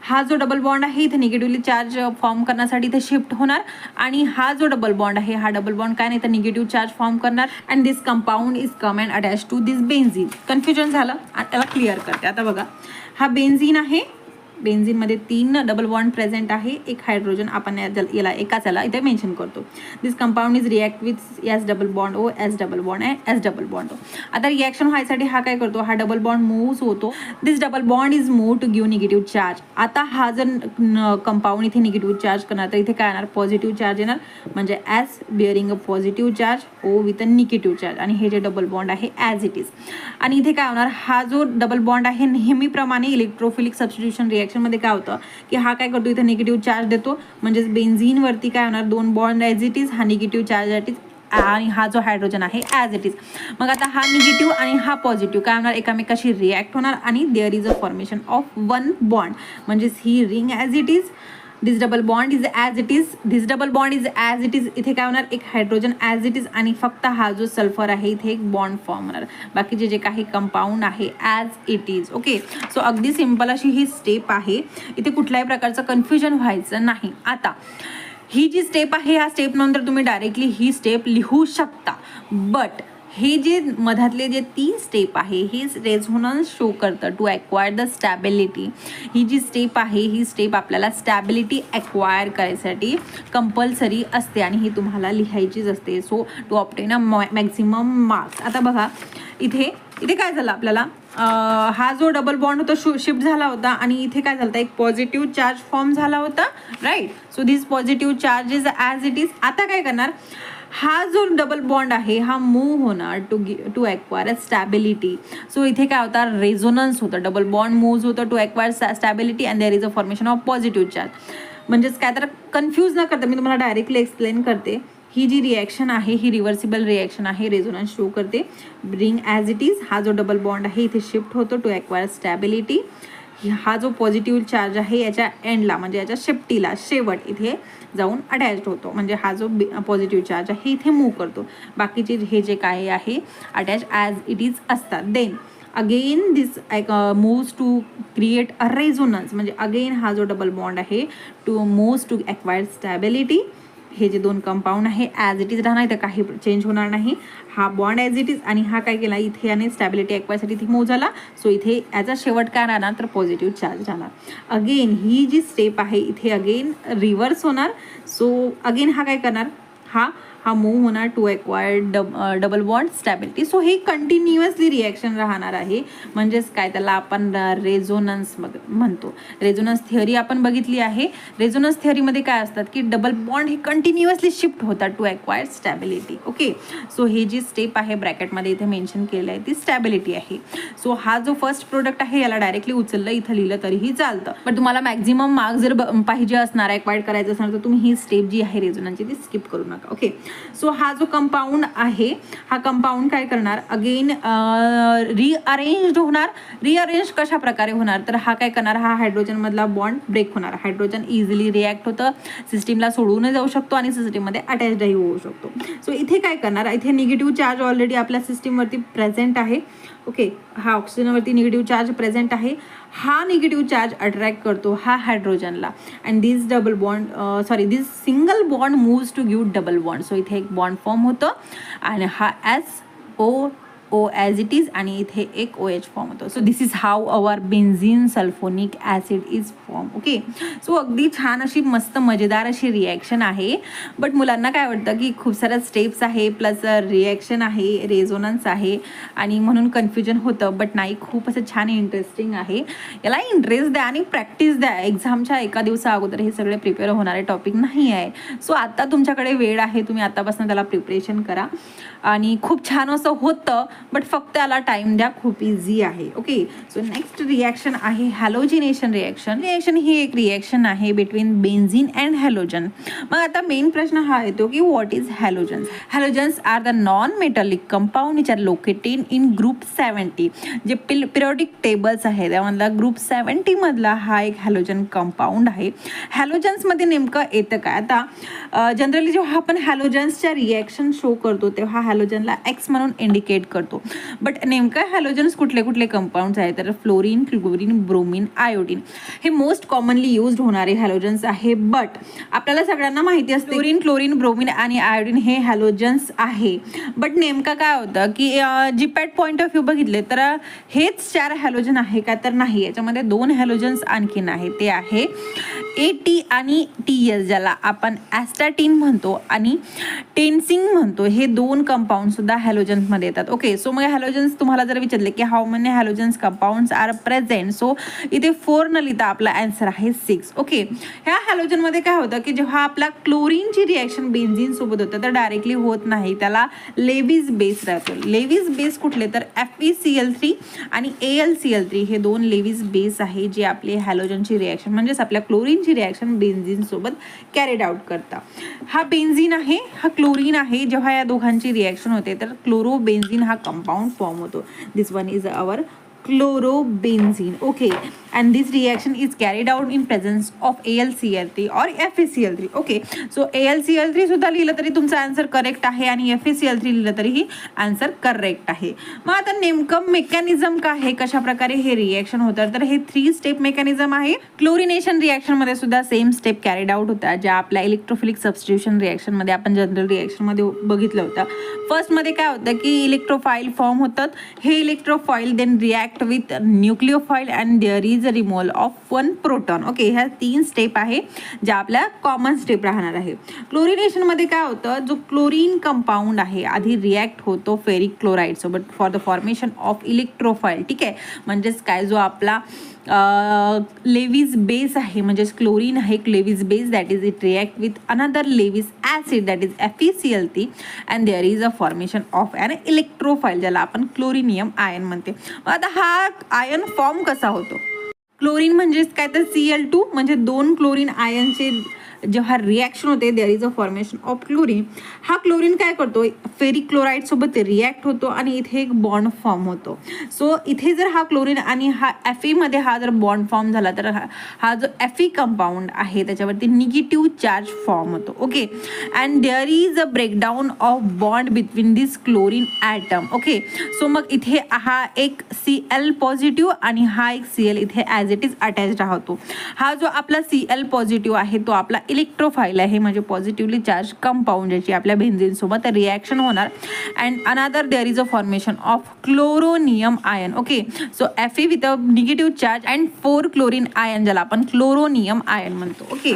हा जो डबल बॉन्ड आहे इथे निगेटिव्हली चार्ज फॉर्म करण्यासाठी इथे शिफ्ट होणार आणि हा जो डबल बॉन्ड आहे हा डबल बॉन्ड काय नाही तर निगेटिव्ह चार्ज फॉर्म करणार and this compound is come and attach to this benzene. Confusion झालं, त्याला क्लिअर करते. आता बघा, हा बेन्झिन आहे बेन्झीनमध्ये 3 डबल बॉन्ड प्रेझेंट आहे, एक हायड्रोजन आपण याला एकाच याला इथे मेन्शन करतो. This compound is react with S double bond O, S double bond and S double bond O. आता रिॲक्शन व्हायसाठी हा काय करतो, हा डबल बॉन्ड मूव्ह होतो. This double bond is move to give negative charge. आता हा जर कंपाऊंड इथे निगेटिव्ह चार्ज करणार तर इथे काय येणार, पॉझिटिव्ह चार्ज येणार, म्हणजे S bearing a positive charge, O with a negative charge, आणि हे जे डबल बॉन्ड आहे ॲज इट इज. आणि इथे काय होणार, हा जो डबल बॉन्ड आहे नेहमीप्रमाणे इलेक्ट्रोफिलिक सबस्टिट्यूशन रिॲक्शनमध्ये काय होतं की हा काय करतो, इथे निगेटिव्ह चार्ज देतो, म्हणजेच बेन्झीनवरती काय होणार, 2 बॉन्ड ॲज इट इज, हा निगेटिव्ह चार्ज ॲट इज, आणि हा जो हायड्रोजन आहे ॲज इट इज. मग आता हा निगेटिव्ह आणि हा पॉझिटिव्ह काय होणार, एकामेकाशी रिॲक्ट होणार आणि there is a formation of 1 bond, म्हणजेच ही ring as it is, this double bond is as it is, this double bond is as it is. इथे काय होणार, एक हायड्रोजन ॲज इट इज, आणि फक्त हा जो सल्फर आहे इथे एक बॉन्ड फॉर्म होणार, बाकीचे जे काही कंपाऊंड आहे as it is. Okay, so अगदी सिम्पल अशी ही स्टेप आहे, इथे कुठल्याही प्रकारचं कन्फ्युजन व्हायचं नाही. आता ही जी स्टेप आहे, ह्या स्टेप नंतर तुम्ही डायरेक्टली ही स्टेप लिहू शकता, बट हे जे मधातले जे 3 स्टेप आहे हे रेझोनन्स शो करतं टू ॲक्वायर द स्टॅबिलिटी. ही जी स्टेप आहे ही स्टेप आपल्याला स्टॅबिलिटी ॲक्वायर करायसाठी कंपल्सरी असते आणि ही तुम्हाला लिहायचीच असते. So to obtain a maximum marks. आता बघा इथे काय झालं आपल्याला, हा जो डबल बॉन्ड होता शिफ्ट झाला होता आणि इथे काय झालं, एक पॉझिटिव्ह चार्ज फॉर्म झाला होता, right. So this positive charge is as it is. आता काय करणार, हा जो डबल बॉन्ड आहे हा मूव्ह होणार टू ॲक्वायर स्टॅबिलिटी. सो इथे काय होतं, रेझोनन्स होतं, डबल बॉन्ड मूव्ह होतं to acquire stability and there is a formation of positive charge. म्हणजेच काय, तर कन्फ्यूज न करता मी तुम्हाला डायरेक्टली एक्सप्लेन करते. ही जी रिॲक्शन आहे ही रिव्हर्सिबल रिॲक्शन आहे, रेझोनन्स शो करते, रिंग ॲज इट इज. हा जो डबल बॉन्ड आहे इथे शिफ्ट होतो टू ॲक्वायर स्टॅबिलिटी. हा जो पॉझिटिव्ह चार्ज आहे याच्या एंडला, म्हणजे याच्या शेपटीला, शेवट इथे जाऊन अटॅच्ड होतो, म्हणजे हा जो पॉझिटिव्ह चार्ज आहे इथे मूव्ह करतो, बाकीचे हे जे काय आहे अटॅच ॲज इट इज असतात. Then again this moves to create a resonance, म्हणजे अगेन हा जो डबल बॉन्ड आहे to moves to acquire stability. हे जे 2 कंपाऊंड आहे ॲज इट इज राहणार, इथं काही चेंज होणार नाही. हा बॉन्ड ॲज इट इज, आणि हा काय केला इथे आणि स्टॅबिलिटी ॲक्वायरसाठी इथे मूव्ह झाला. सो इथे याचा शेवट काय राहणार, तर पॉझिटिव्ह चार्ज राहणार. अगेन ही जी स्टेप आहे इथे अगेन रिव्हर्स होणार. सो अगेन हा काय करणार, हा मूव्ह होणार to acquire double bond stability. So हे कंटिन्युअसली रिॲक्शन राहणार आहे, म्हणजेच काय, त्याला आपण रेझोनन्स म्हणतो. रेझोनन्स थिअरी आपण बघितली आहे. रेझोनन्स थिअरीमध्ये काय असतात की डबल बॉन्ड हे कंटिन्युअसली शिफ्ट होतात to acquire stability. Okay, so ही जी स्टेप आहे ब्रॅकेटमध्ये इथे मेन्शन केलेलं आहे ती स्टॅबिलिटी आहे. सो हा जो फर्स्ट प्रोडक्ट आहे याला डायरेक्टली उचललं इथं लिहिलं तरीही चालतं, पण तुम्हाला मॅक्झिमम मार्क्स जर पाहिजे असणार, ॲक्वायर करायचं असणार, तर तुम्ही ही स्टेप जी आहे रेझोनन्सची ती स्किप करू नका. ओके, सो हा जो कंपाऊंड आहे हा कंपाऊंड काय करणार, अगेन रिअरेंज होणार. रिअरेंज कशा प्रकारे होणार, तर हा काय करणार, हा हायड्रोजनमधला बॉन्ड ब्रेक होणार. हायड्रोजन इझिली रिॲक्ट होतं, सिस्टीमला सोडून जाऊ शकतो आणि सिस्टीममध्ये अटॅचही होऊ शकतो. सो इथे काय करणार, इथे निगेटिव्ह चार्ज ऑलरेडी आपल्या सिस्टीमवरती प्रेझेंट आहे. ओके, हा ऑक्सिजनवरती निगेटिव्ह चार्ज प्रेझेंट आहे. हा निगेटिव्ह चार्ज अट्रॅक्ट करतो हा हायड्रोजनला, and this single bond moves to give double bond. So इथे एक बॉन्ड फॉर्म होतं आणि हा O ॲज इट इज, आणि इथे एक OH फॉर्म होतो. So this is how our benzene sulphonic acid is form. Okay, so अगदी छान अशी मस्त मजेदार अशी रिॲक्शन आहे. बट मुलांना काय वाटतं की खूप साऱ्या स्टेप्स आहे, प्लस रिॲक्शन आहे, रेझोनन्स आहे, आणि म्हणून कन्फ्युजन होतं. बट नाही, खूप असं छान इंटरेस्टिंग आहे. याला इंटरेस्ट द्या आणि प्रॅक्टिस द्या. एक्झामच्या एका दिवसा अगोदर हे सगळे प्रिपेअर होणारे टॉपिक नाही आहे. सो आता तुमच्याकडे वेळ आहे, तुम्ही आतापासून त्याला प्रिपरेशन करा, आणि खूप छान असं होतं. बट फक्त याला टाइम द्या, खूप इझी आहे. ओके, सो नेक्स्ट रिॲक्शन आहे हॅलोजिनेशन रिॲक्शन. रिॲक्शन ही एक रिॲक्शन आहे बिटवीन बेन्झीन अँड हॅलोजन. मग आता मेन प्रश्न हा येतो की what is halogens. Halogens are the non metallic compound which are located in group 70. जे पिरियडिक टेबल्स आहे त्यामधला ग्रुप 70 मधला हा एक हॅलोजन कंपाऊंड आहे. हॅलोजन्समध्ये नेमकं येतं काय, आता जनरली जेव्हा आपण हॅलोजन्सच्या रिॲक्शन शो करतो तेव्हा हॅलोजनला X म्हणून इंडिकेट करतो. होतो. बट नेमकं हॅलोजन्स कुठले कुठले कंपाऊंड्स आहेत तर फ्लोरीन, क्लोरीन, ब्रोमीन, आयोडीन हे मोस्ट कॉमनली यूज होणारे हॅलोजन्स आहे. बट आपल्याला सगळ्यांना माहिती असते फ्लोरीन, क्लोरीन, ब्रोमीन आणि आयोडीन हे हॅलोजन्स आहे. बट नेमकं काय होतं की जीपॅट पॉईंट ऑफ व्ह्यू बघितले तर हेच 4 हॅलोजन आहे का तर नाही. याच्यामध्ये 2 हॅलोजन्स आणखीन आहे, ते आहे AT आणि TS ज्याला आपण ॲस्टॅटिन म्हणतो आणि टेन्सिंग म्हणतो. हे 2 कंपाऊंड सुद्धा हॅलोजन्समध्ये येतात. ओके, सो मग हॅलोजन्स तुम्हाला जर विचारले की how many halogens compounds are present, so इथे 4 न लिहिता आपला आन्सर आहे 6. ओके, ह्या हॅलोजनमध्ये काय होतं की जेव्हा आपला क्लोरीनची रिॲक्शन बेन्झीन सोबत होतं तर डायरेक्टली होत नाही, त्याला लेविस बेस राहतो. लेविस बेस कुठले तर FeCl3 आणि AlCl3 हे 2 लेविस बेस आहे जे आपले हॅलोजनची रिॲक्शन म्हणजेच आपल्या क्लोरीनची रिॲक्शन बेन्झीन सोबत कॅरीड आउट करता. हा बेन्झीन आहे, हा क्लोरीन आहे. जेव्हा या दोघांची रिॲक्शन होते तर क्लोरोबेन्झीन हा कंपाऊंड फॉर्म होतो. This one is our chlorobenzene. Okay, and this reaction is carried out in presence of AlCl3 or FeCl3. Okay, so AlCl3 सुद्धा लिहिलं तरी तुमचा आन्सर करेक्ट आहे आणि FeCl3 लिहिलं तरीही आन्सर करेक्ट आहे. मग आता नेमकं मेकॅनिझम काय आहे, कशा प्रकारे हे रिएक्शन होतं तर हे 3 स्टेप मेकॅनिझम आहे. क्लोरिनेशन रिएक्शन मध्ये सुद्धा सेम स्टेप कॅरीड आउट होता ज्या आपल्या इलेक्ट्रोफिलिक सबस्टिट्यूशन रिएक्शन मध्ये आपण जनरल रिएक्शन मध्ये बघितलं होतं. फर्स्ट मध्ये काय होतं की इलेक्ट्रोफाइल फॉर्म होतात. हे electrophile then react with nucleophile and there is a removal of 1 proton. Okay, ह्या 3 स्टेप आहे ज्या आपल्या कॉमन स्टेप राहणार आहे. क्लोरिनेशन मध्ये काय होतं, जो क्लोरीन कंपाऊंड आहे आधी रिॲक्ट होतो फेरिक क्लोराईड सोबत for the formation of electrophile. ठीक आहे, म्हणजेच काय जो आपला लेविस बेस आहे म्हणजेच क्लोरीन आहे Lewis base that is it react with another Lewis acid that is FeCl3 and there is a formation of an electrophile ज्याला आपण क्लोरिनियम आयन म्हणते. आता हा आयन फॉर्म कसा होतो, क्लोरीन म्हणजेच काय तर Cl2 म्हणजे 2 क्लोरीन आयनचे जेव्हा रिॲक्शन होते there is a formation of chlorine. हा क्लोरीन काय करतो फेरिक क्लोराईड सोबत रिॲक्ट होतो आणि इथे एक बॉन्ड फॉर्म होतो. सो इथे जर हा क्लोरीन आणि हा Fe मध्ये हा जर बॉन्ड फॉर्म झाला तर हा जो Fe कंपाऊंड आहे त्याच्यावरती निगेटिव्ह चार्ज फॉर्म होतो. Okay, and there is a breakdown of bond between this chlorine atom. Okay, so मग इथे हा एक Cl पॉझिटिव्ह आणि हा एक Cl इथे ॲज इट इज अटॅच राहतो. हा जो आपला Cl पॉझिटिव्ह आहे तो आपला इलेक्ट्रोफाइल आहे म्हणजे पॉझिटिव्हली चार्ज कंपाऊंड ज्याची आपल्या बेन्झीन सोबत रिॲक्शन होणार. And another there is a formation of chloronium ion. Okay, so Fe with a negative charge and 4 chlorine ion ज्याला आपण क्लोरोनियम आयन म्हणतो. ओके,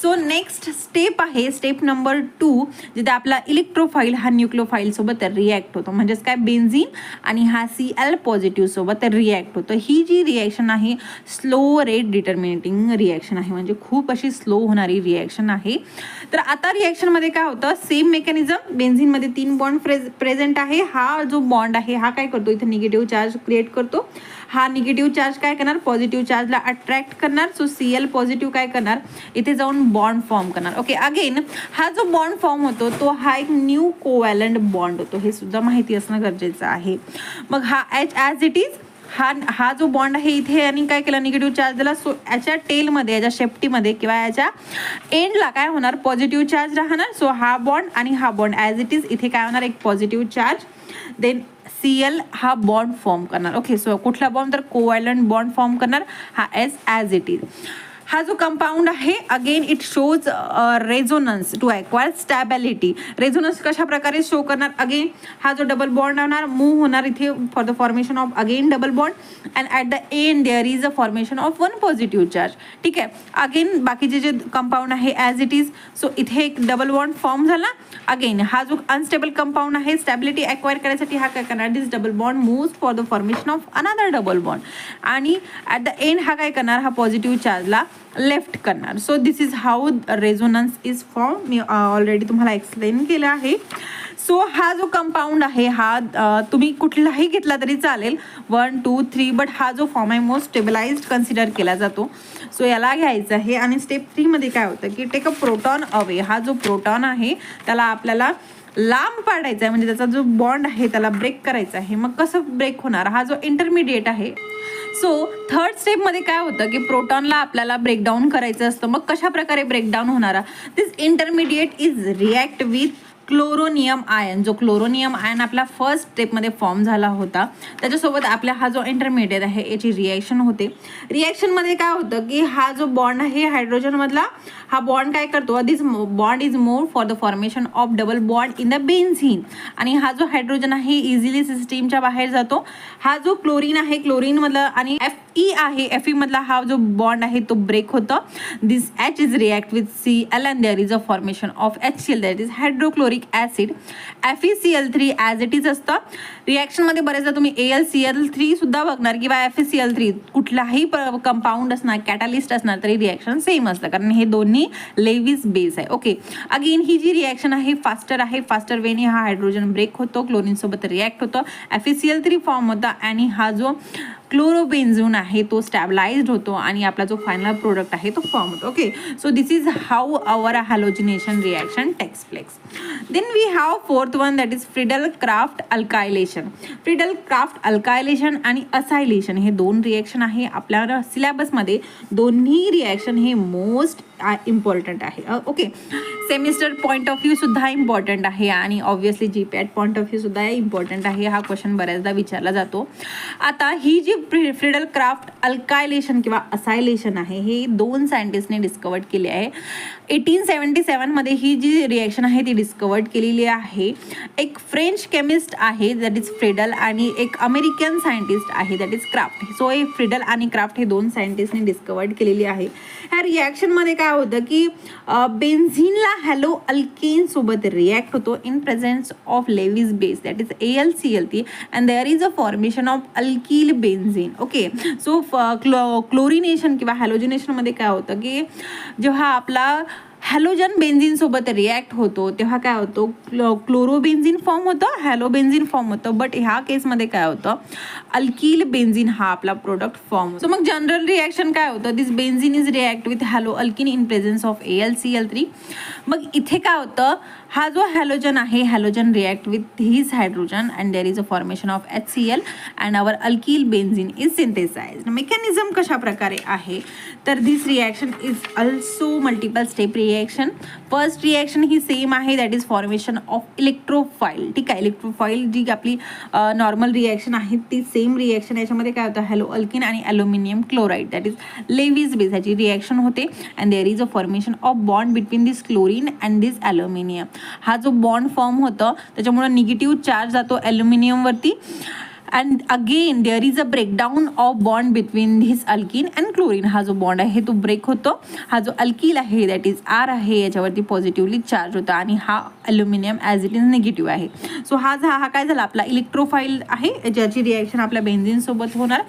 सो नेक्स्ट स्टेप आहे स्टेप नंबर 2 जिथे आपला इलेक्ट्रोफाइल हा न्यूक्लिओफाइल सोबत रिॲक्ट होतो म्हणजेच काय बेन्झीन आणि हा Cl पॉझिटिव्ह सोबत रिॲक्ट होतो. ही जी रिॲक्शन आहे स्लो रेट डिटर्मिनेटिंग रिॲक्शन आहे म्हणजे खूप अशी स्लो होणारी रिॲक्शन आहे. तर आता रिॲक्शन मध्ये काय होतं सेम मेकॅनिझम, बेन्झीन मध्ये 3 बॉन्ड प्रेझेंट आहे. हा जो बॉन्ड आहे हा काय करतो इथे निगेटिव्ह चार्ज क्रिएट करतो. हा निगेटिव्ह चार्ज काय करणार पॉझिटिव्ह चार्जला अट्रॅक्ट करणार. सो Cl पॉझिटिव्ह काय करणार इथे जाऊन बॉन्ड फॉर्म करणार. ओके, अगेन हा जो बॉन्ड फॉर्म होतो तो हा एक न्यू कोव्हॅलंट बॉन्ड होतो, हे सुद्धा माहिती असणं गरजेचं आहे. मग हा H ॲज इट इज हा जो बॉन्ड आहे इथे आणि काय केलं निगेटिव्ह चार्ज दिला. सो याच्या टेलमध्ये याच्या शेफ्टीमध्ये किंवा याच्या एंडला काय होणार पॉझिटिव्ह चार्ज राहणार. सो हा बॉन्ड आणि हा बॉन्ड ॲज इट इज इथे काय होणार एक पॉझिटिव्ह चार्ज देन Cl हा बॉन्ड फॉर्म करणार. ओके, सो कुठला बॉन्ड तर कोव्हॅलंट बॉन्ड फॉर्म करणार हा S ॲज इट इज. हा जो कंपाऊंड आहे again it shows resonance to acquire stability. Resonance कशा प्रकारे शो करणार अगेन हा जो डबल बॉन्ड होणार मूव्ह होणार इथे for the formation of again double bond and at the end there is a formation of 1 positive charge. ठीक आहे, अगेन बाकीचे जे कंपाऊंड आहे ॲज इट इज. सो इथे एक डबल बॉन्ड फॉर्म झाला. अगेन हा जो अनस्टेबल कंपाऊंड आहे स्टॅबिलिटी अक्वायर करायसाठी हा काय करणार this double bond moves for the formation of another double bond आणि ॲट द एंड हा काय करणार हा पॉझिटिव्ह चार्जला लेफ्ट करणार. So this is how resonance is form. मी ऑलरेडी तुम्हाला एक्सप्लेन केलं आहे. सो हा जो कंपाऊंड आहे हा तुम्ही कुठलाही घेतला तरी चालेल 1, 2, 3 बट हा जो फॉर्म आहे मोस्ट स्टेबलाइज्ड कन्सिडर केला जातो. सो याला घ्यायचं आहे आणि स्टेप 3 मध्ये काय होतं की टेक अ प्रोटॉन अवे. हा जो प्रोटॉन आहे त्याला आपल्याला लांब पाडायचा आहे म्हणजे त्याचा जो बॉन्ड आहे त्याला ब्रेक करायचा आहे. मग कसं ब्रेक होणार हा जो इंटरमिडिएट आहे. सो थर्ड स्टेपमध्ये काय होतं की प्रोटॉनला आपल्याला ब्रेकडाऊन करायचं असतं. मग कशा प्रकारे ब्रेकडाऊन होणार this intermediate is react with chloronium ion, जो क्लोरोनियम आयन आपला फर्स्ट स्टेपमध्ये फॉर्म झाला होता, त्याच्यासोबत आपला हा जो इंटरमिडिएट आहे याची रिॲक्शन होते. रिॲक्शनमध्ये काय होतं की हा जो बॉन्ड आहे हायड्रोजनमधला, हा बॉन्ड काय करतो, this bond is moved for the formation of double bond in the benzene. आणि हा जो हायड्रोजन आहे इझिली सिस्टीमच्या बाहेर जातो. हा जो क्लोरीन आहे, क्लोरीन मधला आणि Fe आहे, Fe मधला हा जो बॉन्ड आहे तो ब्रेक होतो. This H is react with Cl and there is a formation of HCl, that is hydrochloric acid. FeCl3 as it is असतं. रिॲक्शनमध्ये बरेचदा तुम्ही AlCl3 सुद्धा बघणार किंवा FeCl3 कुठलाही कंपाऊंड असणार, कॅटालिस्ट असणार तरी रिॲक्शन सेम असतं, कारण हे दोन्ही लेविस बेस आहे. ओके, अगेन ही जी रिॲक्शन आहे फास्टर आहे. फास्टर वेने हा हायड्रोजन ब्रेक होतो, क्लोरीन सोबत रिॲक्ट होतो, FeCl3 फॉर्म होता आणि हा जो क्लोरोबेन्झीन आहे तो स्टॅबलाइज्ड होतो आणि आपला जो फायनल प्रोडक्ट आहे तो फॉर्म होतो. Okay, so this is how our halogenation reaction takes place. Then we have fourth one, that is Friedel Crafts alkylation. Friedel Crafts alkylation आणि असायलेशन हे दोन रिॲक्शन आहे आपल्या सिलेबसमध्ये. दोन्ही रिॲक्शन हे मोस्ट इम्पॉर्टंट आहे. Okay, semester point of view सुद्धा important आहे आणि obviously GPAT point of view सुद्धा इम्पॉर्टंट आहे. हा क्वेश्चन बऱ्याचदा विचारला जातो. आता ही जी फ्रिडल क्राफ्ट अल्कायलेशन किंवा असायलेशन आहे हे दोन सायंटिस्टने डिस्कवर्ड केले आहे. 1877 मध्ये ही जी रिॲक्शन आहे ती डिस्कवर्ड केलेली आहे. एक फ्रेंच केमिस्ट आहे दॅट इज फ्रिडल आणि एक अमेरिकन सायंटिस्ट आहे दॅट इज क्राफ्ट. सो हे फ्रिडल आणि क्राफ्ट हे दोन सायंटिस्टने डिस्कवर्ड केलेली आहे. ह्या रिॲक्शनमध्ये काय होतं की बेन्झीनला हॅलो अल्केन सोबत रिॲक्ट होतो in presence of Lewis base that is AlCl3 and there is a formation of alkyl benzene. Okay, so chlorination किंवा हॅलोजिनेशनमध्ये काय होतं की जेव्हा आपला हॅलोजन बेन्झीन सोबत रिॲक्ट होतो तेव्हा काय होतो, क्लोरोबेन्झीन फॉर्म होतं, हॅलोबेन्झीन फॉर्म होतं. बट ह्या केसमध्ये काय होतं, अल्किल बेन्झीन हा आपला प्रोडक्ट फॉर्म होतो. मग जनरल रिॲक्शन काय होतं, this benzene is react with halo alkene in presence of AlCl3. मग इथे काय होतं, हा जो हॅलोजन आहे, halogen react with his hydrogen and there is a formation of HCl and our alkyl benzene is synthesized. Mechanism कशा प्रकारे आहे तर this reaction is also multiple step reaction. First reaction ही सेम आहे that is formation of electrophile. ठीक आहे, इलेक्ट्रोफाईल जी आपली normal reaction आहे ती सेम रिॲक्शन. याच्यामध्ये काय होतं, हॅलो अल्किन आणि aluminium chloride that is Lewis base ह्याची रिॲक्शन होते and there is a formation of bond between this chlorine and this aluminium. हा जो बॉन्ड फॉर्म होतं त्याच्यामुळे निगेटिव्ह चार्ज जातो ॲल्युमिनियमवरती and again there is a breakdown of bond between this alkene and chlorine. हा जो bond आहे तो ब्रेक होतो. हा जो अल्किल आहे दॅट इज R आहे याच्यावरती पॉझिटिव्हली चार्ज होतं आणि हा aluminium as it is negative आहे. सो हा काय झाला, आपला इलेक्ट्रोफाईल आहे ज्याची रिॲक्शन आपल्या बेन्झीनसोबत होणार.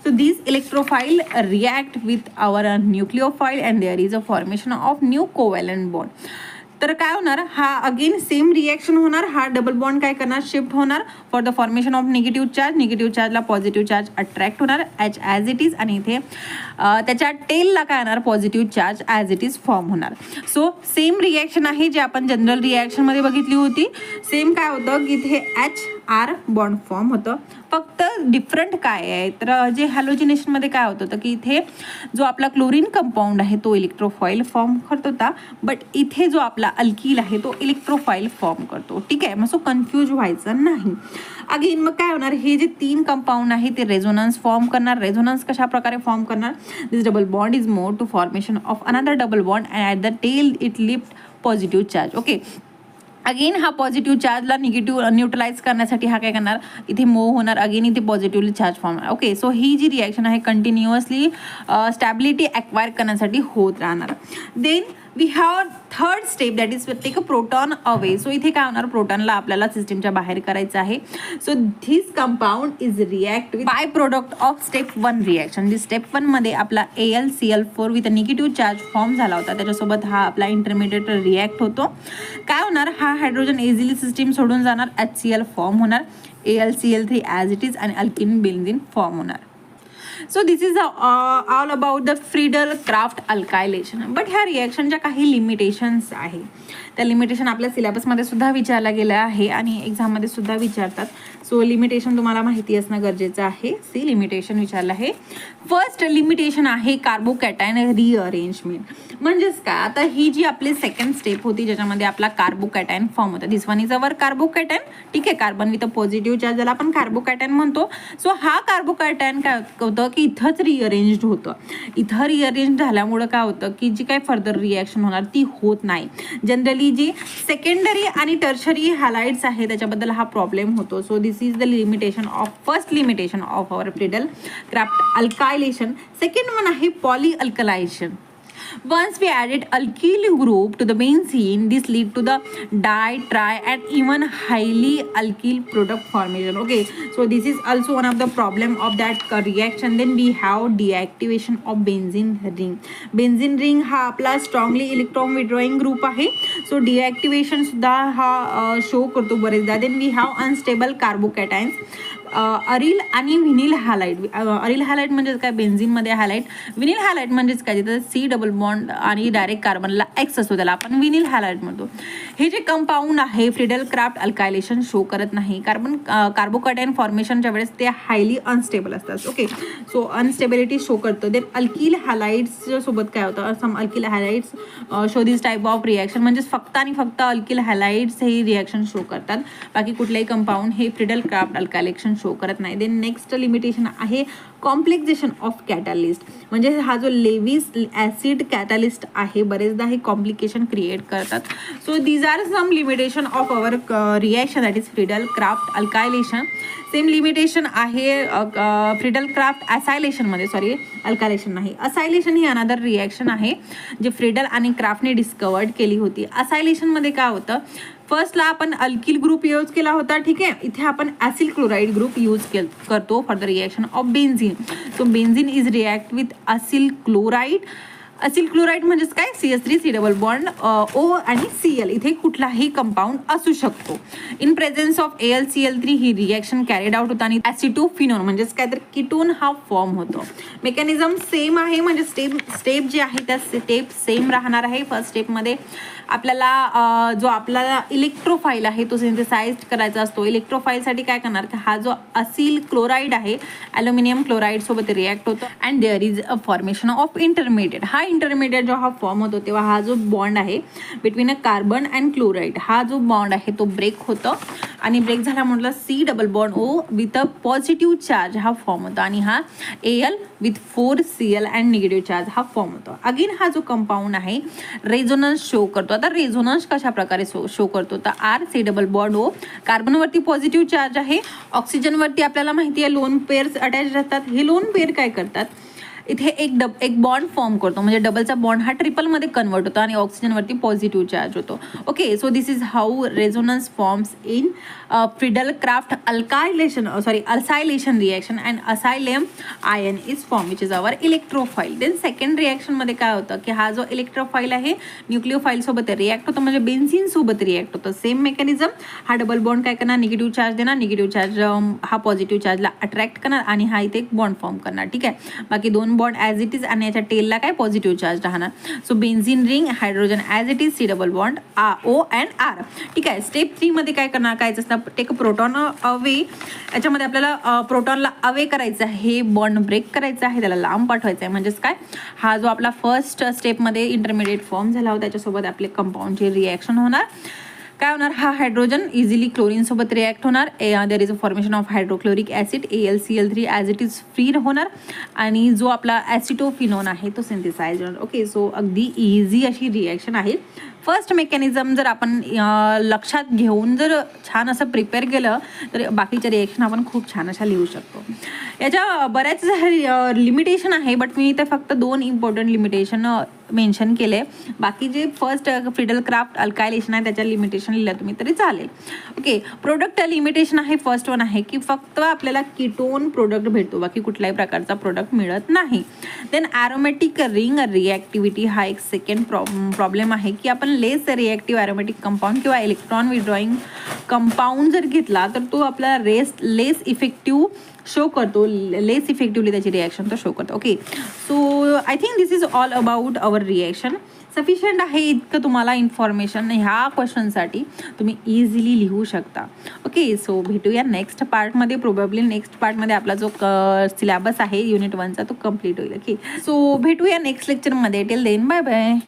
So these electrophile react with our nucleophile and there is a formation of new covalent bond. तर काय होणार, हा अगेन सेम रिॲक्शन होणार. हा डबल बॉन्ड काय करणार, शिफ्ट होणार for the formation of negative charge. Negative चार्जला पॉझिटिव्ह चार्ज अट्रॅक्ट होणार H ॲज इट इज आणि इथे त्याच्या टेलला काय होणार, positive charge as it is form होणार. सो सेम रिॲक्शन आहे जे आपण जनरल रिॲक्शनमध्ये बघितली होती. सेम काय होतं की इथे HR बॉन्ड फॉर्म होतं. फक्त डिफरंट काय आहे तर जे हॅलोजिनेशनमध्ये काय होतं की इथे जो आपला क्लोरीन कंपाऊंड आहे तो इलेक्ट्रोफाईल फॉर्म करत होता, बट इथे जो आपला अल्किल आहे तो इलेक्ट्रोफाईल फॉर्म करतो. ठीक आहे, मग सो कन्फ्यूज व्हायचं नाही. अगेन मग काय होणार, हे जे तीन कंपाऊंड आहे ते रेझोनन्स फॉर्म करणार. रेझोनन्स कशा प्रकारे फॉर्म करणार, this double bond is more to formation of another double bond and at the tail it lift positive charge. Okay, again हा पॉझिटिव्ह चार्जला निगेटिव्ह न्यूट्रलाइज करण्यासाठी हा काय करणार, इथे मूव्ह होणार. अगेन इथे positively charge form. Okay, so ही जी रिॲक्शन आहे कंटिन्युअसली स्टॅबिलिटी ॲक्वायर करण्यासाठी होत राहणार. Then we have third step that is take a proton away. So इथे काय होणार, प्रोटॉनला आपल्याला सिस्टीमच्या बाहेर करायचं आहे. So this compound is react with by product of step 1 reaction. This step 1 मध्ये आपला AlCl4 with a negative charge form झाला होता, त्याच्यासोबत हा आपला इंटरमिडिएट रिॲक्ट होतो. काय होणार, हा हायड्रोजन इझिली सिस्टीम सोडून जाणार, HCl फॉर्म होणार, AlCl3 ॲज इट इज आणि अल्किन बेन्झीन फॉर्म होणार. So this is all about the Friedel Crafts alkylation. But ह्या रिॲक्शनच्या काही लिमिटेशन्स आहे. त्या लिमिटेशन आपल्या सिलेबसमध्ये सुद्धा विचारला गेलं आहे आणि एक्झाममध्ये सुद्धा विचारतात. सो लिमिटेशन तुम्हाला माहिती असणं गरजेचं आहे. सी लिमिटेशन विचारलं आहे. फर्स्ट लिमिटेशन आहे कार्बोकॅटायन रिअरेंजमेंट. म्हणजेच काय, आता ही जी आपली सेकंड स्टेप होती ज्याच्यामध्ये आपला कार्बोकॅटायन फॉर्म होता. दिस वन इज अवर कार्बोकॅटायन. ठीक आहे, carbon with a positive charge ज्याला आपण कार्बोकॅटायन म्हणतो. सो हा कार्बोकॅटायन काय होतं की इथंच रिअरेंज होतं. इथं रिअरेंज झाल्यामुळं काय होतं की जी काय फर्दर रिॲक्शन होणार ती होत नाही. जनरली जी सेकंडरी आणि टर्शरी हॅलाइड्स आहे त्याच्याबद्दल हा प्रॉब्लेम होतो. So this is the limitation of first limitation of our Friedel Crafts alkylation. Second one आहे poly alkalization. Once we added alkyl group to the benzene, this lead to the di, tri and even highly alkyl product formation. Okay, so this is also one of the problem of that reaction. Then we have deactivation of benzene ring. Benzene ring हा आपला strongly electron withdrawing group आहे. So deactivation सुद्धा हा show करतो बरेचदा. Then we have unstable carbocations. Aryl आणि vinyl halide. Aryl halide म्हणजेच काय, बेन्झिनमध्ये हॅलाइड. व्हिनिल हॅलाइड म्हणजेच काय, तिथं सी डबल बॉन्ड आणि डायरेक्ट कार्बनला एक्स असतो, त्याला आपण व्हिनिल हॅलाइड म्हणतो. हे जे कंपाऊंड आहे फ्रीडल क्राफ्ट अल्कायलेशन शो करत नाही. कार्बोकॅटायन फॉर्मेशनच्या वेळेस ते हायली अनस्टेबल असतात. ओके, सो अनस्टेबिलिटी शो करतं. देन अल्किल हॅलाइड्स सोबत काय होतं, some alkyl halides show this type of reaction. म्हणजेच फक्त आणि फक्त अल्किल हॅलाइड्स हे रिॲक्शन शो करतात. बाकी कुठल्याही कंपाऊंड हे फ्रीडल क्राफ्ट अल्कायलेशन शो करत नाही. देन नेक्स्ट लिमिटेशन आहे कॉम्प्लेक्सेशन ऑफ कॅटलिस्ट. म्हणजे हा जो लेविस ॲसिड कॅटलिस्ट आहे बरेचदा हे कॉम्प्लिकेशन क्रिएट करतात. So these are some limitation of our reaction that is Friedel Crafts alkylation. Same limitation आहे फ्रीडल क्राफ्ट असायलेशनमध्ये. सॉरी, अल्कायलेशन नाही, असायलेशन ही अनदर रिॲक्शन आहे जे फ्रीडल आणि क्राफ्टने डिस्कवर्ड केली होती. असायलेशनमध्ये काय होतं, फर्स्टला आपण अल्किल ग्रुप यूज केला होता. ठीक आहे, इथे आपण ॲसिल क्लोराईड ग्रुप यूज करतो for the reaction of benzene. So benzene is react with Aseel chloride. Aseel chloride म्हणजेच काय, CH3 C double bond O आणि Cl. इथे कुठलाही कंपाऊंड असू शकतो. In presence of AlCl3 he reaction carried out होतं आणि ॲसिटोफिनोन म्हणजेच काय तर कीटोन हा फॉर्म होतो. मेकॅनिझम सेम आहे, म्हणजे स्टेप जे आहे त्या स्टेप सेम राहणार आहे. फर्स्ट स्टेपमध्ये आपल्याला जो आपला इलेक्ट्रोफाईल आहे तो सिंथेसाइज करायचा असतो. इलेक्ट्रोफाईलसाठी काय करणार, की हा जो असिल क्लोराईड आहे ॲल्युमिनियम क्लोराईड सोबत रिॲक्ट होतो and there is a formation of intermediate. हा इंटरमिडिएट जो हा फॉर्म होतो तेव्हा हा जो बॉन्ड आहे between a carbon and chloride, हा जो बॉन्ड आहे तो ब्रेक होतो आणि ब्रेक झाला म्हटलं C double bond O with a positive charge हा फॉर्म होतो आणि हा Al with 4Cl and negative charge हा फॉर्म होतो. अगेन हा जो कंपाऊंड आहे रेझोनन्स शो करतो. आता रेझोनन्स कशा प्रकारे शो करतो, तर R C double bond O, कार्बनवरती पॉझिटिव्ह चार्ज आहे, ऑक्सिजनवरती आपल्याला माहिती आहे लोन पेअर्स अटॅच राहतात. हे लोन पेअर काय करतात, इथे एक बॉन्ड फॉर्म करतो, म्हणजे डबलचा बॉन्ड हा ट्रिपलमध्ये कन्वर्ट होतो आणि ऑक्सिजनवरती पॉझिटिव्ह चार्ज होतो. Okay, so this is how resonance forms in Friedel Craft acylation reaction and acylium ion is form which is our electrophile. Then second रिॲक्शनमध्ये काय होतं की हा जो इलेक्ट्रोफाईल आहे न्यूक्लिओफाईल सोबत रिॲक्ट होतो, म्हणजे बेन्झिन सोबत रिॲक्ट होतं. सेम मेकॅनिझम, हा डबल बॉन्ड काय करणार, निगेटिव्ह चार्ज देणार, निगेटिव्ह चार्ज हा पॉझिटिव्ह चार्जला अट्रॅक्ट करणार आणि हा इथे एक बॉन्ड फॉर्म करणार. ठीक आहे, बाकी दोन बॉन्ड ॲज इट इज आणि याच्या टेलला काय पॉझिटिव्ह चार्ज राहणार. So benzene ring hydrogen as it is C double bond O and R. ठीक आहे, स्टेप 3 मध्ये काय करणार, काय असतं, टेक प्रोटॉन अवे. याच्यामध्ये आपल्याला प्रोटॉनला अवे करायचं आहे, बॉन्ड ब्रेक करायचा आहे, त्याला लांब पाठवायचं आहे. म्हणजेच काय, हा जो आपला फर्स्ट स्टेपमध्ये इंटरमिडिएट फॉर्म झाला होता त्याच्यासोबत आपले कंपाऊंडचे रिॲक्शन होणार. काय होणार, हा हायड्रोजन इझिली क्लोरीन सोबत रिॲक्ट होणार. There is a formation of hydrochloric acid AlCl3 as it is free होणार आणि जो आपला ॲसिटोफिनोन आहे तो सिंथेसाइज होणार. ओके, सो अगदी इझी अशी रिॲक्शन आहे. फर्स्ट मेकॅनिझम जर आपण लक्षात घेऊन जर छान असं प्रिपेअर केलं तर बाकीच्या रिॲक्शन आपण खूप छान अशा लिहू शकतो. याच्या बऱ्याच लिमिटेशन आहे, बट मी इथे फक्त 2 इम्पॉर्टंट लिमिटेशन मेन्शन केले. बाकी जे फर्स्ट फ्रीडल क्राफ्ट अल्कायलेशन आहे त्याच्या लिमिटेशन लिहिलं तुम्ही तरी चालेल. ओके, प्रोडक्ट लिमिटेशन आहे, फर्स्ट वन आहे की फक्त आपल्याला कीटोन प्रोडक्ट भेटतो, बाकी कुठल्याही प्रकारचा प्रोडक्ट मिळत नाही. देन ॲरोमॅटिक रिंग रिॲक्टिव्हिटी हा एक सेकंड प्रॉब्लेम आहे की आपण लेस रिॲक्टिव्ह ॲरोमॅटिक कंपाऊंड किंवा इलेक्ट्रॉन विड्रॉइंग कंपाऊंड जर घेतला तर तो आपल्याला लेस इफेक्टिव्ह शो करतो, लेस इफेक्टिवली त्याची रिॲक्शन तो शो करतो. Okay, so I think this is all about our reaction. Sufficient आहे इतकं तुम्हाला इन्फॉर्मेशन ह्या क्वेश्चनसाठी तुम्ही इझिली लिहू शकता. ओके, सो भेटूया नेक्स्ट पार्टमध्ये. प्रोबॅबली नेक्स्ट पार्टमध्ये आपला जो सिलेबस आहे युनिट 1चा तो कम्प्लीट होईल. ओके, सो भेटूया नेक्स्ट लेक्चरमध्ये. Till then bye bye.